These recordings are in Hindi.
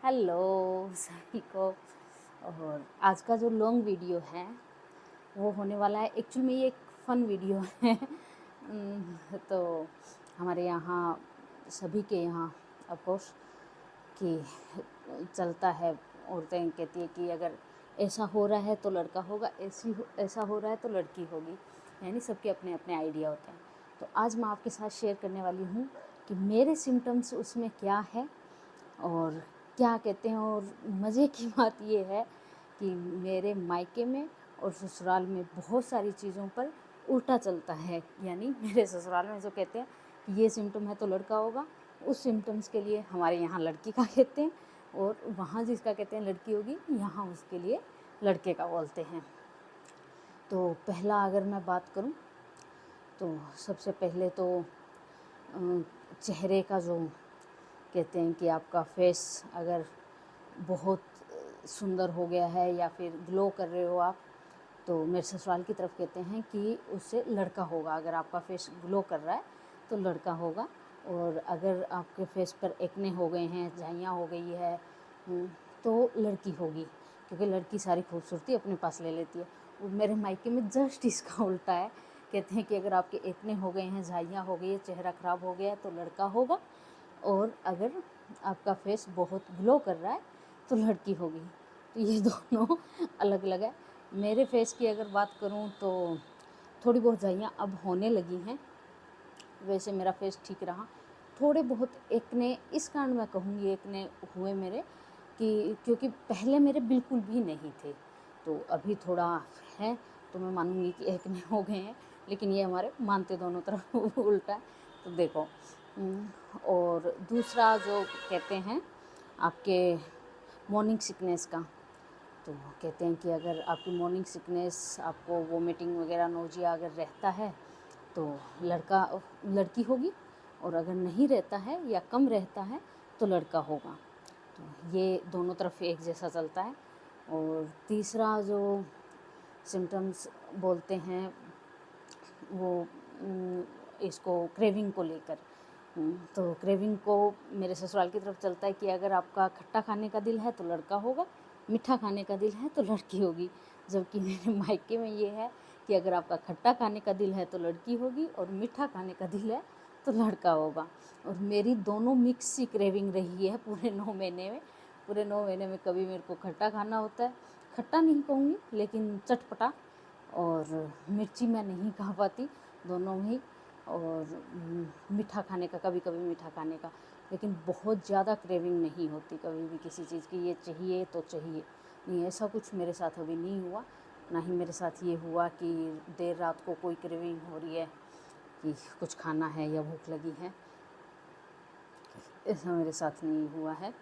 हेलो सभी को। और आज का जो लॉन्ग वीडियो है वो होने वाला है, एक्चुअली में ये एक फ़न वीडियो है। तो हमारे यहाँ सभी के यहाँ ऑफ कोर्स कि चलता है, औरतें कहती है कि अगर ऐसा हो रहा है तो लड़का होगा, ऐसा हो रहा है तो लड़की होगी, यानी सबके अपने अपने आइडिया होते हैं। तो आज मैं आपके साथ शेयर करने वाली हूँ कि मेरे सिम्टम्स उसमें क्या है और क्या कहते हैं। और मज़े की बात ये है कि मेरे मायके में और ससुराल में बहुत सारी चीज़ों पर उल्टा चलता है। यानी मेरे ससुराल में जो कहते हैं कि ये सिम्टम है तो लड़का होगा, उस सिम्टम्स के लिए हमारे यहाँ लड़की का कहते हैं, और वहाँ जिसका कहते हैं लड़की होगी, यहाँ उसके लिए लड़के का बोलते हैं। तो पहला अगर मैं बात करूँ तो सबसे पहले तो चेहरे का जो कहते हैं कि आपका फेस अगर बहुत सुंदर हो गया है या फिर ग्लो कर रहे हो आप, तो मेरे ससुराल की तरफ कहते हैं कि उससे लड़का होगा। अगर आपका फेस ग्लो कर रहा है तो लड़का होगा। और अगर आपके फेस पर एक्ने हो गए हैं, झाइयाँ हो गई है, तो लड़की होगी, क्योंकि लड़की सारी खूबसूरती अपने पास ले लेती है। और मेरे मायके में जस्ट इसका उल्टा है। कहते हैं कि अगर आपके एक्ने हो गए हैं, झाइयाँ हो गई है, चेहरा ख़राब हो गया है तो लड़का होगा, और अगर आपका फेस बहुत ग्लो कर रहा है तो लड़की होगी। तो ये दोनों अलग अलग है। मेरे फेस की अगर बात करूं तो थोड़ी बहुत झाइयाँ अब होने लगी हैं, वैसे मेरा फेस ठीक रहा। थोड़े बहुत एक्ने इस कारण मैं कहूँगी एक्ने हुए मेरे कि क्योंकि पहले मेरे बिल्कुल भी नहीं थे, तो अभी थोड़ा है, तो मैं मानूंगी कि एक्ने हो गए हैं। लेकिन ये हमारे मानते दोनों तरफ उल्टा है। तो देखो, और दूसरा जो कहते हैं आपके मॉर्निंग सिकनेस का, तो कहते हैं कि अगर आपकी मॉर्निंग सिकनेस, आपको वोमिटिंग वगैरह, नोजिया अगर रहता है तो लड़की होगी, और अगर नहीं रहता है या कम रहता है तो लड़का होगा। तो ये दोनों तरफ एक जैसा चलता है। और तीसरा जो सिम्टम्स बोलते हैं वो इसको क्रेविंग को लेकर, तो क्रेविंग को मेरे ससुराल की तरफ चलता है कि अगर आपका खट्टा खाने का दिल है तो लड़का होगा, मीठा खाने का दिल है तो लड़की होगी। जबकि मेरे मायके में ये है कि अगर आपका खट्टा खाने का दिल है तो लड़की होगी, और मीठा खाने का दिल है तो लड़का होगा। और मेरी दोनों मिक्स सी क्रेविंग रही है पूरे 9 महीने में। पूरे 9 महीने में कभी मेरे को खट्टा खाना होता है, खट्टा नहीं कहूँगी लेकिन चटपटा, और मिर्ची मैं नहीं खा पाती, दोनों ही। और मीठा खाने का, कभी कभी मीठा खाने का, लेकिन बहुत ज़्यादा क्रेविंग नहीं होती कभी भी किसी चीज़ की, ये चाहिए तो चाहिए नहीं। ऐसा कुछ मेरे साथ अभी नहीं हुआ, ना ही मेरे साथ ये हुआ कि देर रात को कोई क्रेविंग हो रही है कि कुछ खाना है या भूख लगी है, ऐसा मेरे साथ नहीं हुआ है।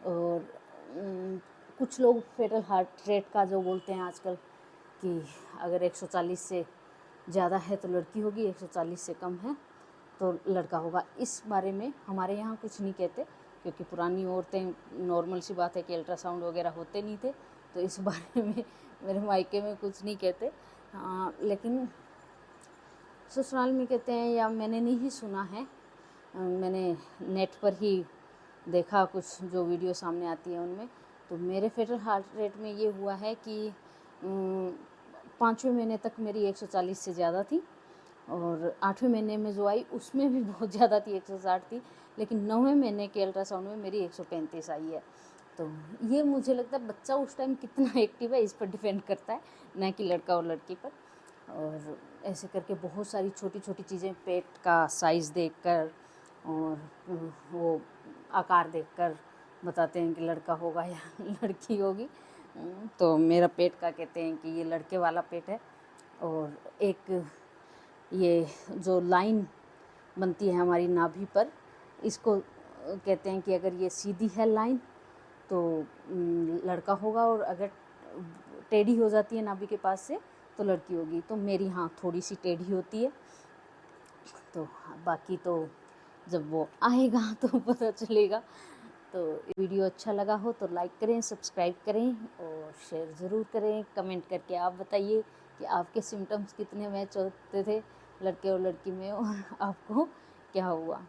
और कुछ लोग फेटल हार्ट रेट का जो बोलते हैं आजकल कि अगर 140 से ज़्यादा है तो लड़की होगी, 140 से कम है तो लड़का होगा। इस बारे में हमारे यहाँ कुछ नहीं कहते, क्योंकि पुरानी औरतें, नॉर्मल सी बात है कि अल्ट्रासाउंड वगैरह होते नहीं थे, तो इस बारे में मेरे मायके में कुछ नहीं कहते। लेकिन ससुराल में कहते हैं, या मैंने नहीं सुना है, मैंने नेट पर ही देखा कुछ जो वीडियो सामने आती है उनमें। तो मेरे फेटल हार्ट रेट में ये हुआ है कि 5वें महीने तक मेरी 140 से ज़्यादा थी, और 8वें महीने में जो आई उसमें भी बहुत ज़्यादा थी, 160 थी। लेकिन 9वें महीने के अल्ट्रासाउंड में मेरी 135 आई है। तो ये मुझे लगता है बच्चा उस टाइम कितना एक्टिव है इस पर डिपेंड करता है, न कि लड़का और लड़की पर। और ऐसे करके बहुत सारी छोटी छोटी चीज़ें, पेट का साइज़ देखकर और वो आकार देखकर बताते हैं कि लड़का होगा या लड़की होगी। तो मेरा पेट का कहते हैं कि ये लड़के वाला पेट है। और एक ये जो लाइन बनती है हमारी नाभि पर, इसको कहते हैं कि अगर ये सीधी है लाइन तो लड़का होगा, और अगर टेढ़ी हो जाती है नाभि के पास से तो लड़की होगी। तो मेरी हाँ थोड़ी सी टेढ़ी होती है। तो बाकी तो जब वो आएगा तो पता चलेगा। तो वीडियो अच्छा लगा हो तो लाइक करें, सब्सक्राइब करें और शेयर ज़रूर करें। कमेंट करके आप बताइए कि आपके सिम्टम्स कितने मैच होते थे लड़के और लड़की में, और आपको क्या हुआ।